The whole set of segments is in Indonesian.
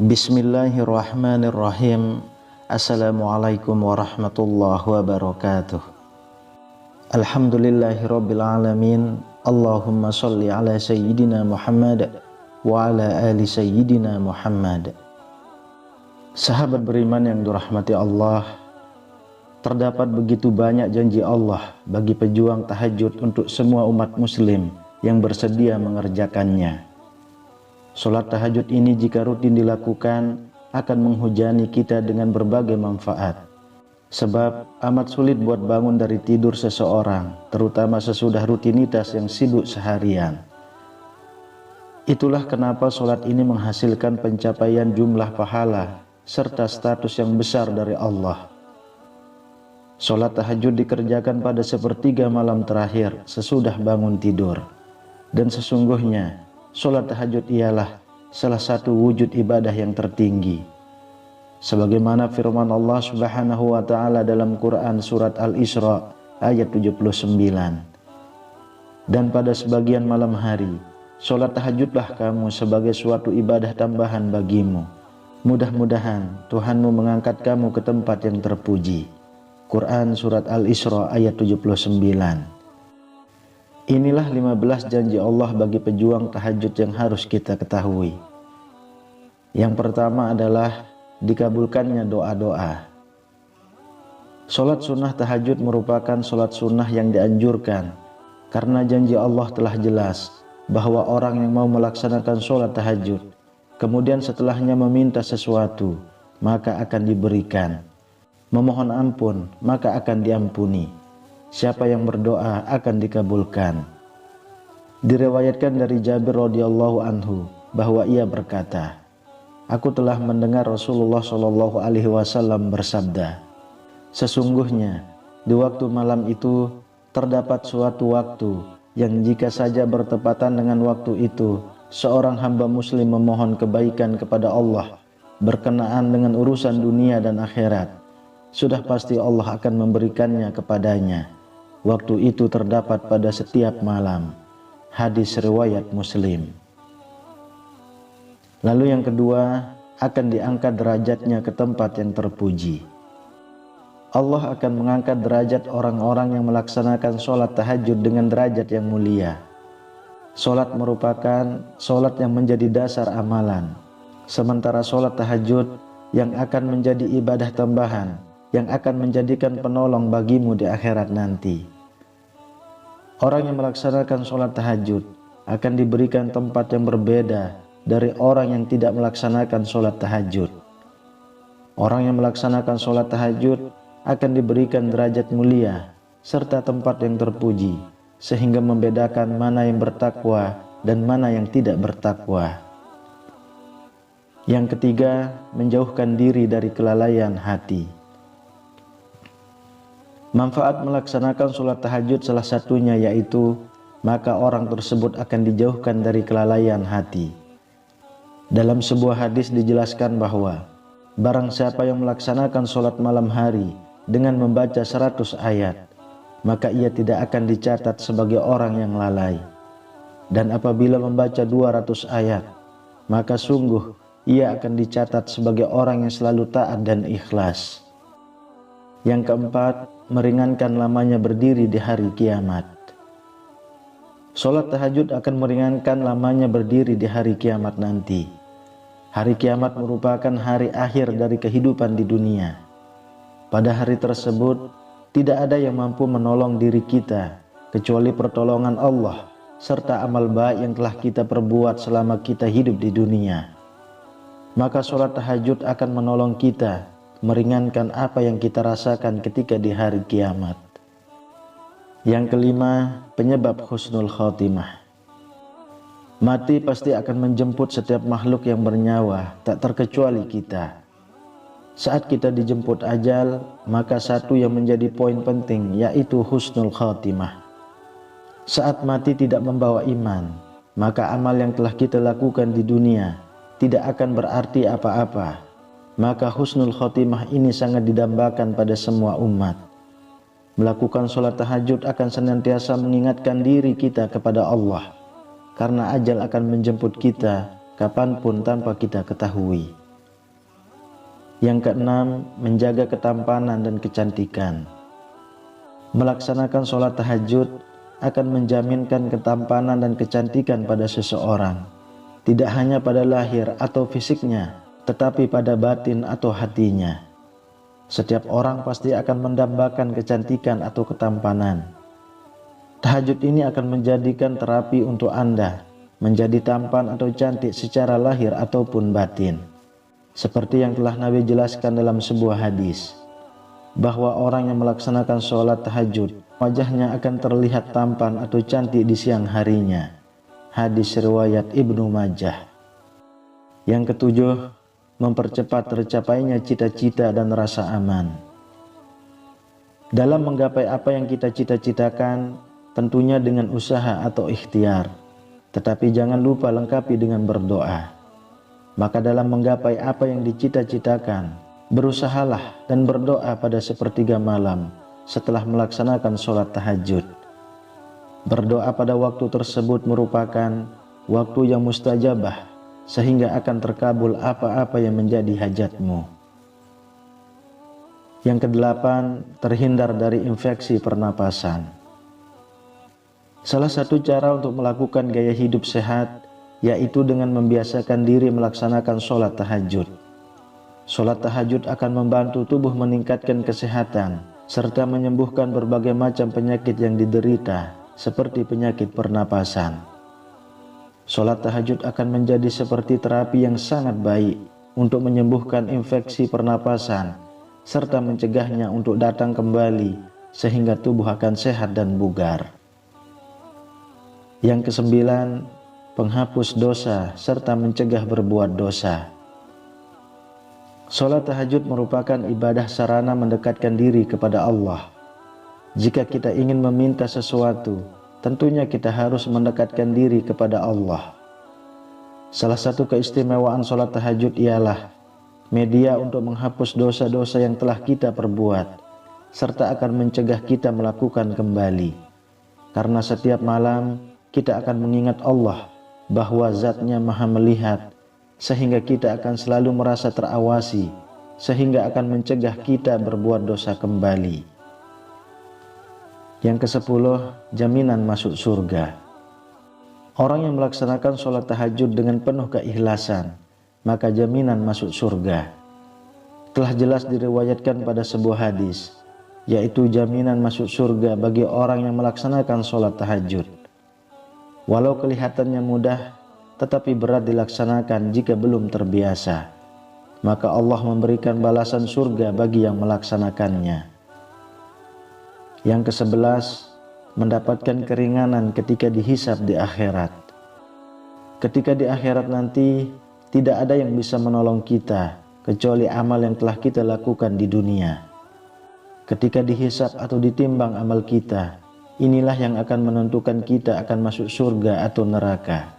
Bismillahirrahmanirrahim. Assalamualaikum warahmatullahi wabarakatuh. Alhamdulillahirabbil alamin. Allahumma sholli ala sayyidina Muhammad wa ala ali sayyidina Muhammad. Sahabat beriman yang dirahmati Allah, terdapat begitu banyak janji Allah bagi pejuang tahajud untuk semua umat muslim yang bersedia mengerjakannya. Sholat tahajud ini jika rutin dilakukan akan menghujani kita dengan berbagai manfaat. Sebab amat sulit buat bangun dari tidur seseorang, terutama sesudah rutinitas yang sibuk seharian. Itulah kenapa sholat ini menghasilkan pencapaian jumlah pahala serta status yang besar dari Allah. Sholat tahajud dikerjakan pada sepertiga malam terakhir sesudah bangun tidur. Dan sesungguhnya sholat tahajud ialah salah satu wujud ibadah yang tertinggi. Sebagaimana firman Allah Subhanahu wa taala dalam Quran surat Al-Isra ayat 79. Dan pada sebagian malam hari, sholat tahajudlah kamu sebagai suatu ibadah tambahan bagimu. Mudah-mudahan Tuhanmu mengangkat kamu ke tempat yang terpuji. Quran surat Al-Isra ayat 79. Inilah 15 janji Allah bagi pejuang tahajud yang harus kita ketahui. Yang pertama adalah dikabulkannya doa-doa. Sholat sunnah tahajud merupakan sholat sunnah yang dianjurkan karena janji Allah telah jelas bahwa orang yang mau melaksanakan sholat tahajud kemudian setelahnya meminta sesuatu maka akan diberikan, memohon ampun maka akan diampuni. Siapa yang berdoa akan dikabulkan. Diriwayatkan dari Jabir radhiyallahu anhu bahwa ia berkata, aku telah mendengar Rasulullah shallallahu alaihi wasallam bersabda, sesungguhnya di waktu malam itu terdapat suatu waktu yang jika saja bertepatan dengan waktu itu seorang hamba muslim memohon kebaikan kepada Allah berkenaan dengan urusan dunia dan akhirat, sudah pasti Allah akan memberikannya kepadanya. Waktu itu terdapat pada setiap malam. Hadis riwayat Muslim. Lalu yang kedua, akan diangkat derajatnya ke tempat yang terpuji. Allah akan mengangkat derajat orang-orang yang melaksanakan sholat tahajud dengan derajat yang mulia. Sholat merupakan sholat yang menjadi dasar amalan. Sementara sholat tahajud yang akan menjadi ibadah tambahan, yang akan menjadikan penolong bagimu di akhirat nanti. Orang yang melaksanakan sholat tahajud akan diberikan tempat yang berbeda dari orang yang tidak melaksanakan sholat tahajud. Orang yang melaksanakan sholat tahajud akan diberikan derajat mulia serta tempat yang terpuji, sehingga membedakan mana yang bertakwa dan mana yang tidak bertakwa. Yang ketiga, menjauhkan diri dari kelalaian hati. Manfaat melaksanakan sholat tahajud salah satunya yaitu maka orang tersebut akan dijauhkan dari kelalaian hati. Dalam sebuah hadis dijelaskan bahwa barang siapa yang melaksanakan sholat malam hari dengan membaca 100 ayat, maka ia tidak akan dicatat sebagai orang yang lalai. Dan apabila membaca 200 ayat, maka sungguh ia akan dicatat sebagai orang yang selalu taat dan ikhlas. Yang keempat, meringankan lamanya berdiri di hari kiamat. Sholat tahajud akan meringankan lamanya berdiri di hari kiamat nanti. Hari kiamat merupakan hari akhir dari kehidupan di dunia. Pada hari tersebut, tidak ada yang mampu menolong diri kita kecuali pertolongan Allah serta amal baik yang telah kita perbuat selama kita hidup di dunia. Maka sholat tahajud akan menolong kita meringankan apa yang kita rasakan ketika di hari kiamat. Yang kelima, penyebab husnul khotimah. Mati pasti akan menjemput setiap makhluk yang bernyawa, tak terkecuali kita. Saat kita dijemput ajal, maka satu yang menjadi poin penting yaitu husnul khotimah. Saat mati tidak membawa iman, maka amal yang telah kita lakukan di dunia tidak akan berarti apa-apa. Maka husnul khotimah ini sangat didambakan pada semua umat. Melakukan sholat tahajud akan senantiasa mengingatkan diri kita kepada Allah, karena ajal akan menjemput kita kapanpun tanpa kita ketahui. Yang keenam, menjaga ketampanan dan kecantikan. Melaksanakan sholat tahajud akan menjaminkan ketampanan dan kecantikan pada seseorang, tidak hanya pada lahir atau fisiknya, tetapi pada batin atau hatinya. Setiap orang pasti akan mendambakan kecantikan atau ketampanan. Tahajud ini akan menjadikan terapi untuk Anda menjadi tampan atau cantik secara lahir ataupun batin. Seperti yang telah Nabi jelaskan dalam sebuah hadis, bahwa orang yang melaksanakan sholat tahajud, wajahnya akan terlihat tampan atau cantik di siang harinya. Hadis riwayat Ibnu Majah. Yang ketujuh, mempercepat tercapainya cita-cita dan rasa aman. Dalam menggapai apa yang kita cita-citakan, tentunya dengan usaha atau ikhtiar, tetapi jangan lupa lengkapi dengan berdoa. Maka dalam menggapai apa yang dicita-citakan, berusahalah dan berdoa pada sepertiga malam setelah melaksanakan sholat tahajud. Berdoa pada waktu tersebut merupakan waktu yang mustajabah, sehingga akan terkabul apa-apa yang menjadi hajatmu. Yang kedelapan, terhindar dari infeksi pernapasan. Salah satu cara untuk melakukan gaya hidup sehat yaitu dengan membiasakan diri melaksanakan sholat tahajud. Sholat tahajud akan membantu tubuh meningkatkan kesehatan serta menyembuhkan berbagai macam penyakit yang diderita seperti penyakit pernapasan. Sholat tahajud akan menjadi seperti terapi yang sangat baik untuk menyembuhkan infeksi pernapasan serta mencegahnya untuk datang kembali sehingga tubuh akan sehat dan bugar. Yang kesembilan, penghapus dosa serta mencegah berbuat dosa. Sholat tahajud merupakan ibadah sarana mendekatkan diri kepada Allah. Jika kita ingin meminta sesuatu, tentunya kita harus mendekatkan diri kepada Allah. Salah satu keistimewaan sholat tahajud ialah media untuk menghapus dosa-dosa yang telah kita perbuat, serta akan mencegah kita melakukan kembali. Karena setiap malam kita akan mengingat Allah bahwa zatnya maha melihat, sehingga kita akan selalu merasa terawasi, sehingga akan mencegah kita berbuat dosa kembali. Yang kesepuluh, jaminan masuk surga. Orang yang melaksanakan sholat tahajud dengan penuh keikhlasan, maka jaminan masuk surga. Telah jelas diriwayatkan pada sebuah hadis, yaitu jaminan masuk surga bagi orang yang melaksanakan sholat tahajud. Walau kelihatannya mudah, tetapi berat dilaksanakan jika belum terbiasa, maka Allah memberikan balasan surga bagi yang melaksanakannya. Yang ke-11, mendapatkan keringanan ketika dihisab di akhirat. Ketika di akhirat nanti, tidak ada yang bisa menolong kita kecuali amal yang telah kita lakukan di dunia. Ketika dihisab atau ditimbang amal kita, inilah yang akan menentukan kita akan masuk surga atau neraka.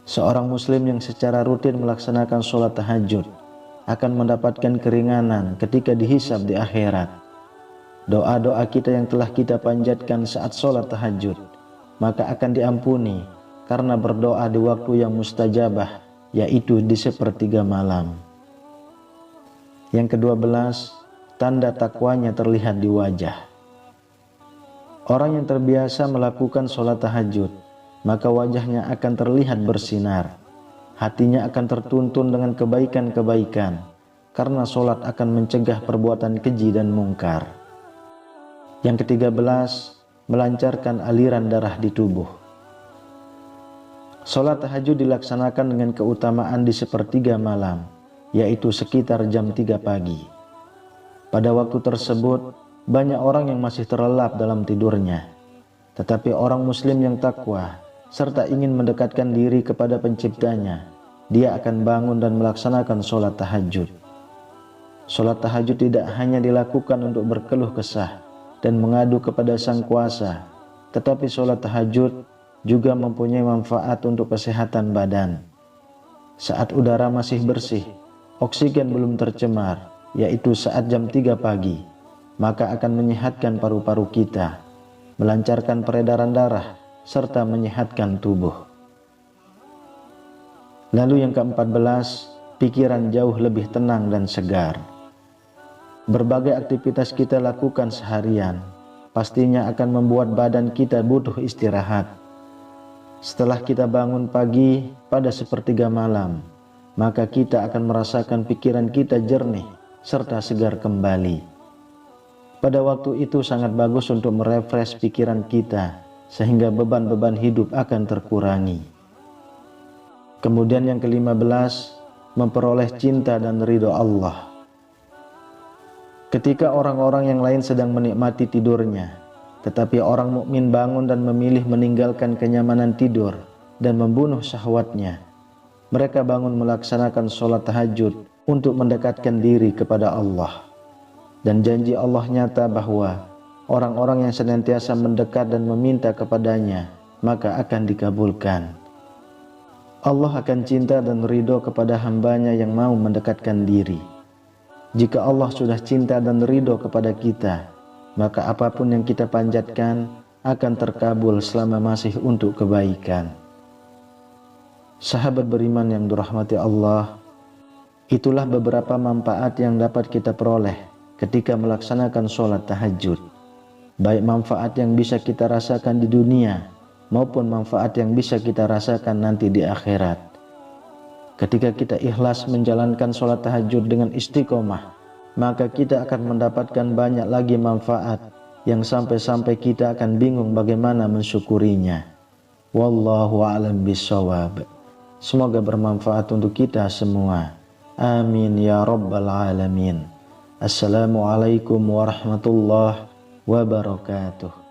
Seorang muslim yang secara rutin melaksanakan sholat tahajud akan mendapatkan keringanan ketika dihisab di akhirat. Doa-doa kita yang telah kita panjatkan saat sholat tahajud, maka akan diampuni karena berdoa di waktu yang mustajabah, yaitu di sepertiga malam. Yang ke-12, tanda takwanya terlihat di wajah. Orang yang terbiasa melakukan sholat tahajud, maka wajahnya akan terlihat bersinar. Hatinya akan tertuntun dengan kebaikan-kebaikan, karena sholat akan mencegah perbuatan keji dan mungkar. Yang ke-13, melancarkan aliran darah di tubuh. Sholat tahajud dilaksanakan dengan keutamaan di sepertiga malam, yaitu sekitar jam 3 pagi. Pada waktu tersebut, banyak orang yang masih terlelap dalam tidurnya. Tetapi orang muslim yang takwa serta ingin mendekatkan diri kepada penciptanya, dia akan bangun dan melaksanakan sholat tahajud. Sholat tahajud tidak hanya dilakukan untuk berkeluh kesah dan mengadu kepada Sang Kuasa, tetapi sholat tahajud juga mempunyai manfaat untuk kesehatan badan. Saat udara masih bersih, oksigen belum tercemar, yaitu saat jam 3 pagi, maka akan menyehatkan paru-paru kita, melancarkan peredaran darah, serta menyehatkan tubuh. Lalu yang ke-14, pikiran jauh lebih tenang dan segar. Berbagai aktivitas kita lakukan seharian pastinya akan membuat badan kita butuh istirahat. Setelah kita bangun pagi pada sepertiga malam, maka kita akan merasakan pikiran kita jernih serta segar kembali. Pada waktu itu sangat bagus untuk merefresh pikiran kita, sehingga beban-beban hidup akan terkurangi. Kemudian yang ke-15, memperoleh cinta dan ridho Allah. Ketika orang-orang yang lain sedang menikmati tidurnya, tetapi orang mukmin bangun dan memilih meninggalkan kenyamanan tidur dan membunuh syahwatnya, mereka bangun melaksanakan sholat tahajud untuk mendekatkan diri kepada Allah. Dan janji Allah nyata bahwa orang-orang yang senantiasa mendekat dan meminta kepadanya, maka akan dikabulkan. Allah akan cinta dan ridho kepada hambanya yang mau mendekatkan diri. Jika Allah sudah cinta dan ridho kepada kita, maka apapun yang kita panjatkan akan terkabul selama masih untuk kebaikan. Sahabat beriman yang dirahmati Allah, itulah beberapa manfaat yang dapat kita peroleh ketika melaksanakan sholat tahajud. Baik manfaat yang bisa kita rasakan di dunia maupun manfaat yang bisa kita rasakan nanti di akhirat. Ketika kita ikhlas menjalankan sholat tahajud dengan istiqomah, maka kita akan mendapatkan banyak lagi manfaat yang sampai-sampai kita akan bingung bagaimana mensyukurinya. Wallahu a'lam bishawab. Semoga bermanfaat untuk kita semua. Amin ya rabbal alamin. Assalamualaikum warahmatullahi wabarakatuh.